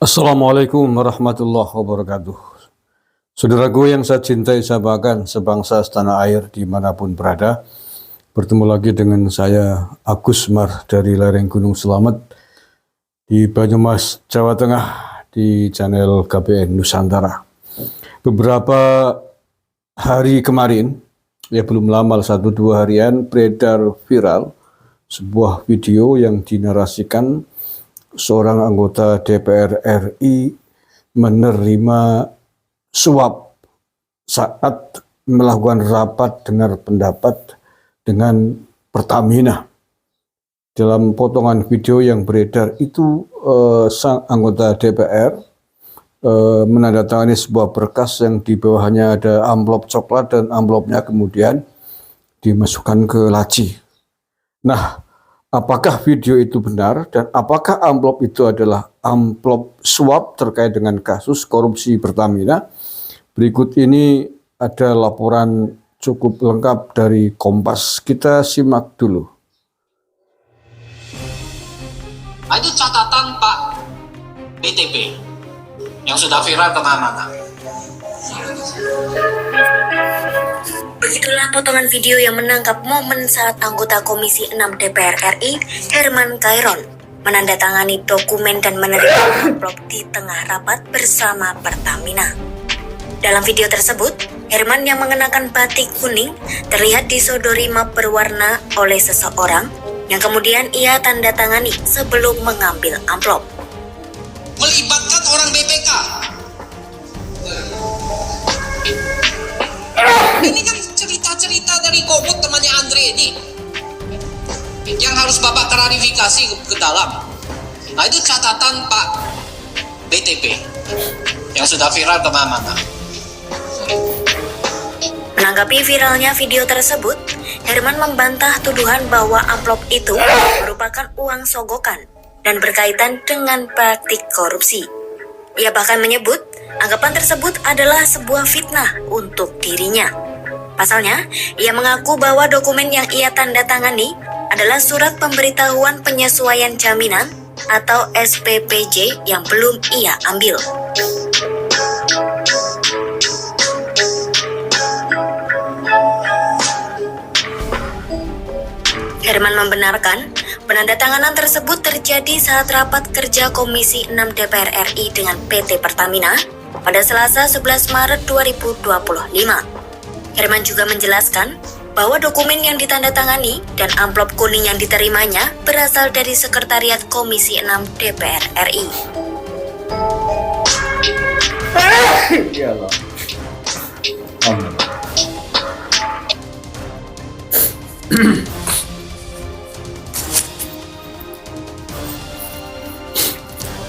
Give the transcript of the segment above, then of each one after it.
Assalamualaikum warahmatullahi wabarakatuh. Saudaraku yang saya cintai, saya banggakan, sebangsa setanah air dimanapun berada. Bertemu lagi dengan saya Agus Mar dari lereng Gunung Selamet di Banyumas, Jawa Tengah di channel KBN Nusantara. Beberapa hari kemarin, ya belum lama, 1-2 harian, beredar viral sebuah video yang dinarasikan seorang anggota DPR RI menerima suap saat melakukan rapat dengar pendapat dengan Pertamina. Dalam potongan video yang beredar itu, sang anggota DPR menandatangani sebuah berkas yang di bawahnya ada amplop coklat dan amplopnya kemudian dimasukkan ke laci. Nah, apakah video itu benar dan apakah amplop itu adalah amplop suap terkait dengan kasus korupsi Pertamina? Berikut ini ada laporan cukup lengkap dari Kompas. Kita simak dulu. Itu catatan Pak BTP yang sudah viral kemana-mana. Begitulah potongan video yang menangkap momen saat anggota Komisi 6 DPR RI, Herman Kairon, menandatangani dokumen dan menerima amplop di tengah rapat bersama Pertamina. Dalam video tersebut, Herman yang mengenakan batik kuning terlihat disodori map berwarna oleh seseorang yang kemudian ia tanda tangani sebelum mengambil amplop. Melibatkan orang BPK. Ini kan cerita-cerita dari Komut temannya Andre ini yang harus Bapak klarifikasi ke dalam. Nah, itu catatan Pak BTP yang sudah viral kemana-mana. Menanggapi viralnya video tersebut, Herman membantah tuduhan bahwa amplop itu merupakan uang sogokan dan berkaitan dengan praktik korupsi. Ia bahkan menyebut anggapan tersebut adalah sebuah fitnah untuk dirinya. Pasalnya, ia mengaku bahwa dokumen yang ia tanda tangani adalah surat pemberitahuan penyesuaian jaminan atau SPPJ yang belum ia ambil. Herman membenarkan penandatanganan tersebut terjadi saat rapat kerja Komisi 6 DPR RI dengan PT Pertamina pada Selasa 11 Maret 2025. Herman juga menjelaskan bahwa dokumen yang ditandatangani dan amplop kuning yang diterimanya berasal dari Sekretariat Komisi 6 DPR RI.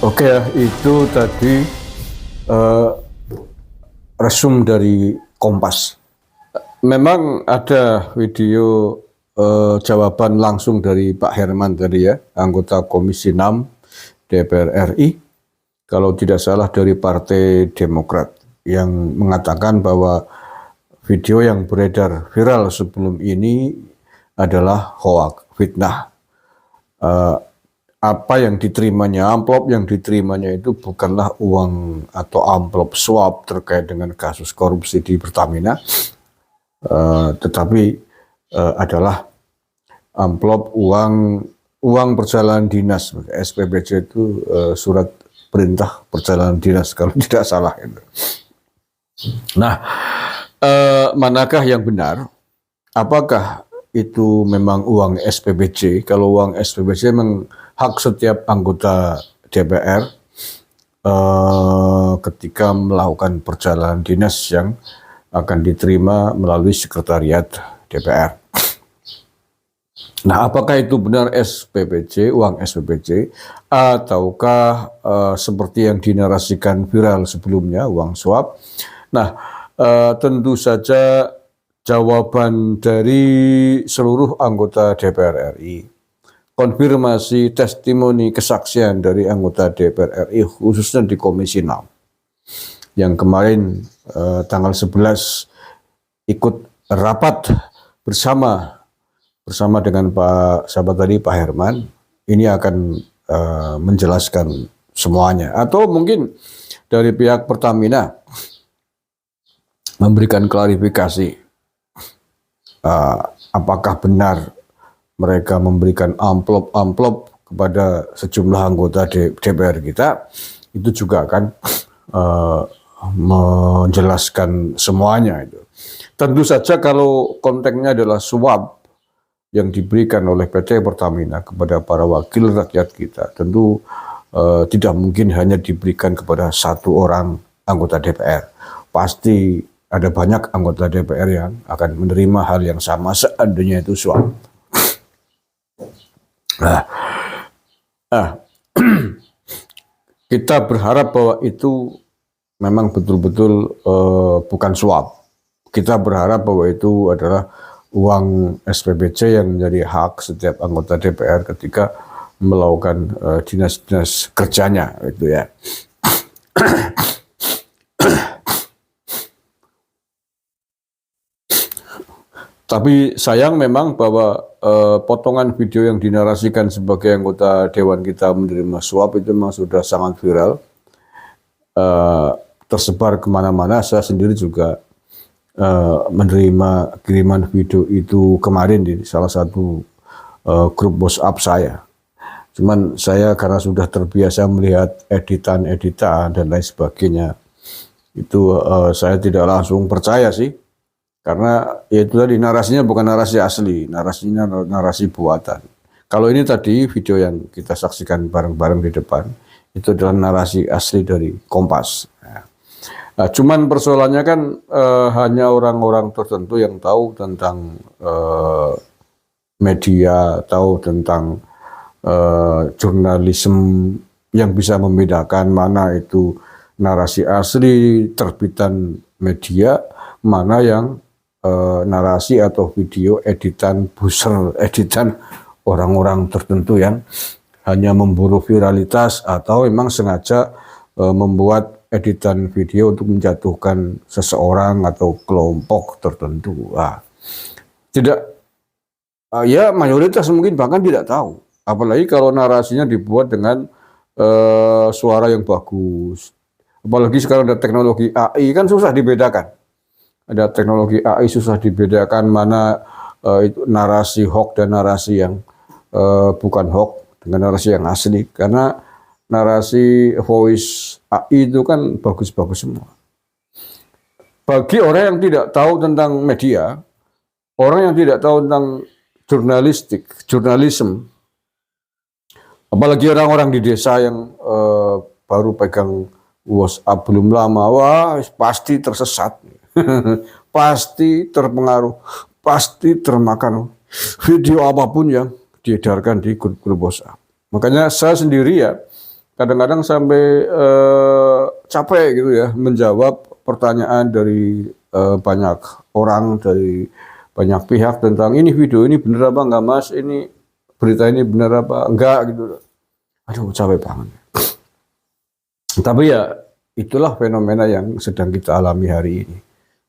Oke, itu tadi resum dari Kompas. Memang ada video jawaban langsung dari Pak Herman tadi ya, anggota Komisi 6 DPR RI, kalau tidak salah dari Partai Demokrat, yang mengatakan bahwa video yang beredar viral sebelum ini adalah hoak, fitnah. Apa yang diterimanya, amplop yang diterimanya itu bukanlah uang atau amplop suap terkait dengan kasus korupsi di Pertamina, tetapi adalah amplop uang perjalanan dinas. SPPJ itu surat perintah perjalanan dinas kalau tidak salah. Nah, manakah yang benar? Apakah itu memang uang SPPJ? Kalau uang SPPJ memang hak setiap anggota DPR ketika melakukan perjalanan dinas yang akan diterima melalui sekretariat DPR. Nah, apakah itu benar SPPJ, uang SPPJ, ataukah seperti yang dinarasikan viral sebelumnya, uang suap? Nah, tentu saja jawaban dari seluruh anggota DPR RI, konfirmasi testimoni kesaksian dari anggota DPR RI khususnya di Komisi 6 yang kemarin tanggal 11 ikut rapat bersama dengan Pak sahabat tadi, Pak Herman, ini akan menjelaskan semuanya. Atau mungkin dari pihak Pertamina memberikan klarifikasi apakah benar mereka memberikan amplop kepada sejumlah anggota DPR kita, itu juga kan menjelaskan semuanya itu. Tentu saja kalau konteksnya adalah suap yang diberikan oleh PT Pertamina kepada para wakil rakyat kita, tentu tidak mungkin hanya diberikan kepada satu orang anggota DPR. Pasti ada banyak anggota DPR yang akan menerima hal yang sama seandainya itu suap. Kita berharap bahwa itu memang betul-betul bukan suap. Kita berharap bahwa itu adalah uang SPBC yang menjadi hak setiap anggota DPR ketika melakukan dinas-dinas kerjanya, gitu ya. Tapi sayang memang bahwa potongan video yang dinarasikan sebagai anggota dewan kita menerima suap itu memang sudah sangat viral, tersebar kemana-mana. Saya sendiri juga menerima kiriman video itu kemarin di salah satu grup WhatsApp saya. Cuman saya karena sudah terbiasa melihat editan-editan dan lain sebagainya, itu saya tidak langsung percaya sih. Karena ya itu tadi, narasinya bukan narasi asli, narasinya narasi buatan. Kalau ini tadi video yang kita saksikan bareng-bareng di depan, itu adalah narasi asli dari Kompas. Nah, cuman persoalannya kan hanya orang-orang tertentu yang tahu tentang media, tahu tentang jurnalisme, yang bisa membedakan mana itu narasi asli terbitan media, mana yang narasi atau video editan buzzer, editan orang-orang tertentu yang hanya memburu viralitas atau memang sengaja membuat editan video untuk menjatuhkan seseorang atau kelompok tertentu. Ya mayoritas mungkin bahkan tidak tahu. Apalagi kalau narasinya dibuat dengan suara yang bagus. Apalagi sekarang ada teknologi AI, kan susah dibedakan. Ada teknologi AI, susah dibedakan mana itu narasi hoax dan narasi yang bukan hoax dengan narasi yang asli. Karena narasi voice AI itu kan bagus-bagus semua. Bagi orang yang tidak tahu tentang media, orang yang tidak tahu tentang jurnalisme, apalagi orang-orang di desa yang baru pegang WhatsApp belum lama, wah pasti tersesat. Pasti terpengaruh, pasti termakan video apapun yang diedarkan di grup-grup WhatsApp. Makanya saya sendiri ya kadang-kadang sampai capek gitu ya menjawab pertanyaan dari banyak orang, dari banyak pihak tentang ini video ini bener apa enggak mas, ini berita ini bener apa enggak gitu. Aduh capek banget. Tapi ya itulah fenomena yang sedang kita alami hari ini.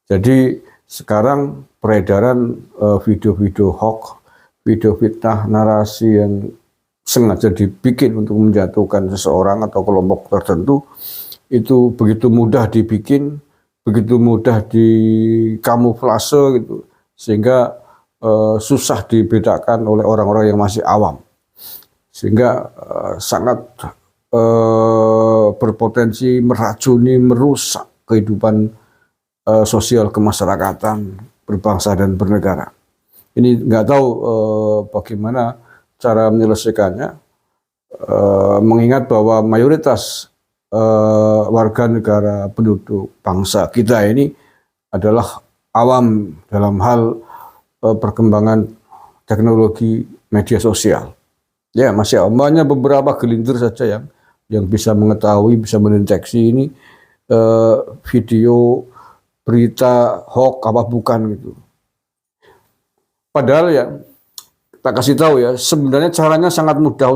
Jadi sekarang peredaran video-video hoax, video fitnah, narasi yang sengaja dibikin untuk menjatuhkan seseorang atau kelompok tertentu, itu begitu mudah dibikin, begitu mudah dikamuflase gitu, sehingga susah dibedakan oleh orang-orang yang masih awam. Sehingga sangat berpotensi meracuni, merusak kehidupan sosial kemasyarakatan, berbangsa dan bernegara. Ini nggak tahu bagaimana cara menyelesaikannya, mengingat bahwa mayoritas warga negara penduduk bangsa kita ini adalah awam dalam hal perkembangan teknologi media sosial. Ya masih awam, hanya beberapa gelintir saja yang bisa mengetahui, bisa mendeteksi ini video berita hoax apa bukan gitu. Padahal ya kita kasih tahu ya, sebenarnya caranya sangat mudah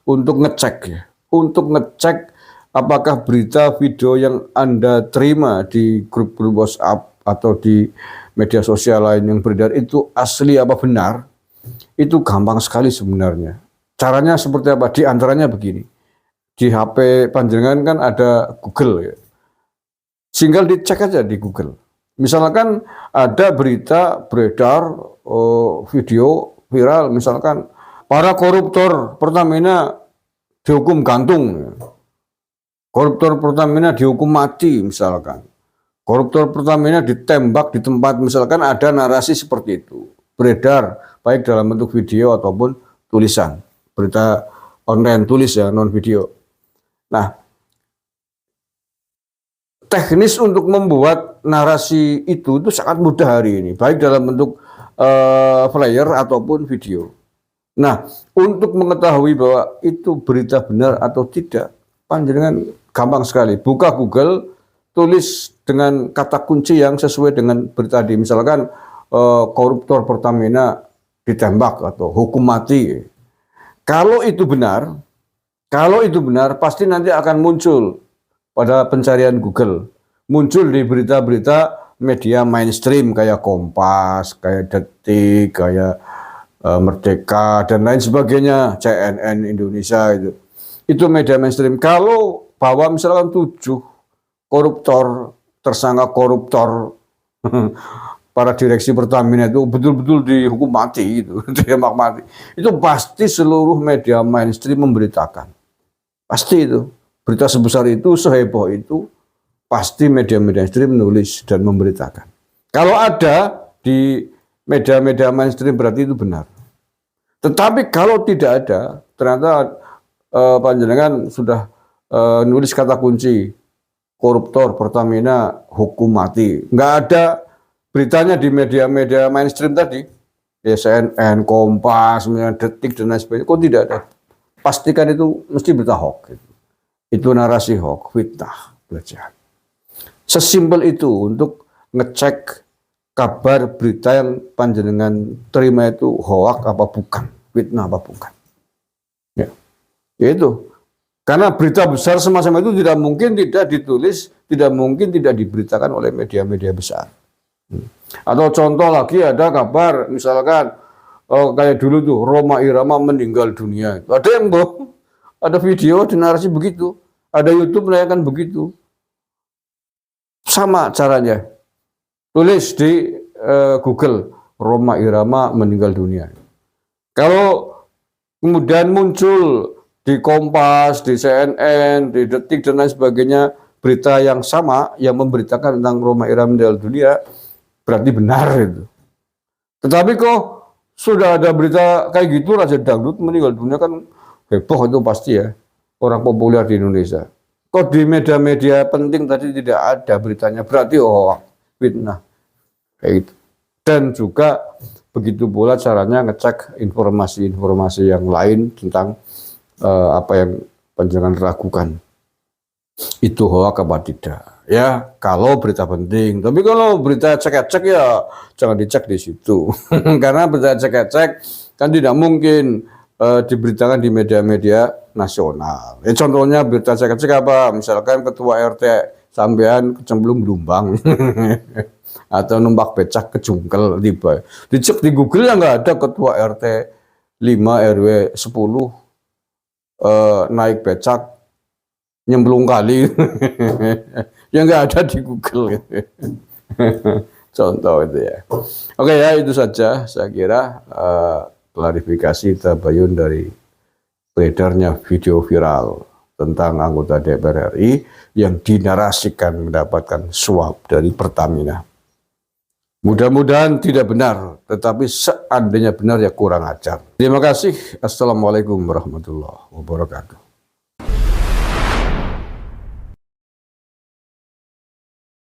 untuk ngecek ya, untuk ngecek apakah berita video yang Anda terima di grup-grup WhatsApp atau di media sosial lain yang beredar itu asli apa benar. Itu gampang sekali sebenarnya. Caranya seperti apa? Di antaranya begini. di HP panjenengan kan ada Google ya. Tinggal dicek aja di Google. Misalkan ada berita beredar, video viral, misalkan para koruptor Pertamina dihukum gantung. Koruptor Pertamina dihukum mati misalkan. Koruptor Pertamina ditembak di tempat, misalkan ada narasi seperti itu. Beredar baik dalam bentuk video ataupun tulisan. Berita online tulis ya, non video. Nah, teknis untuk membuat narasi itu sangat mudah hari ini, baik dalam bentuk flyer ataupun video. Nah, untuk mengetahui bahwa itu berita benar atau tidak, panjenengan gampang sekali. Buka Google, tulis dengan kata kunci yang sesuai dengan berita tadi. Misalkan koruptor Pertamina ditembak atau hukum mati. Kalau itu benar, pasti nanti akan muncul pada pencarian Google. Muncul di berita-berita media mainstream kayak Kompas, kayak Detik, kayak Merdeka, dan lain sebagainya, CNN Indonesia itu. Itu media mainstream. Kalau bahwa misalkan 7 koruptor, tersangka koruptor, para direksi Pertamina itu betul-betul dihukum mati, itu ditembak mati. Itu pasti seluruh media mainstream memberitakan. Pasti itu. Berita sebesar itu, seheboh itu, pasti media-media mainstream menulis dan memberitakan. Kalau ada di media-media mainstream berarti itu benar. Tetapi kalau tidak ada, ternyata panjenengan sudah nulis kata kunci koruptor Pertamina hukum mati. Nggak ada beritanya di media-media mainstream tadi, ya CNN, Kompas, Detik, dan lain sebagainya. Kok tidak ada? Pastikan itu mesti berita hoax. Itu narasi hoax, fitnah, pelecehan. Sesimpel itu untuk ngecek kabar berita yang panjenengan terima itu hoax apa bukan, fitnah apa bukan. Ya, itu. Karena berita besar semacam itu tidak mungkin tidak ditulis, tidak mungkin tidak diberitakan oleh media-media besar. Atau contoh lagi ada kabar, misalkan kayak dulu tuh Rhoma Irama meninggal dunia. Ada yang bohong, ada video di narasi begitu, ada YouTube menayangkan begitu. Sama caranya, tulis di Google Rhoma Irama meninggal dunia. Kalau kemudian muncul di Kompas, di CNN, di Detik dan lain sebagainya berita yang sama yang memberitakan tentang Rhoma Irama meninggal dunia, berarti benar itu. Tetapi kok sudah ada berita kayak gitu, Raja Dangdut meninggal dunia, kan heboh itu pasti ya, orang populer di Indonesia. Kok di media-media penting tadi tidak ada beritanya, berarti fitnah. Kayak gitu. Dan juga begitu pula caranya ngecek informasi-informasi yang lain tentang apa yang panjenengan ragukan. Itu hoax apa tidak? Ya, kalau berita penting. Tapi kalau berita cek-cek ya jangan dicek di situ. Karena berita cek-cek kan tidak mungkin diberitakan di media-media nasional. Ya, contohnya berita cek-cek apa? Misalkan ketua RT sampean kecemplung gelombang. Atau numpak becak kejungkel tiba. Dicek di Google ya nggak ada ketua RT 5 RW 10 naik becak nyemplung kali. Yang nggak ada di Google. Contoh itu ya. Oke ya, itu saja saya kira klarifikasi tabayun dari beredarnya video viral tentang anggota DPR RI yang dinarasikan mendapatkan suap dari Pertamina. Mudah-mudahan tidak benar, tetapi seandainya benar ya kurang ajar. Terima kasih. Assalamualaikum warahmatullahi wabarakatuh.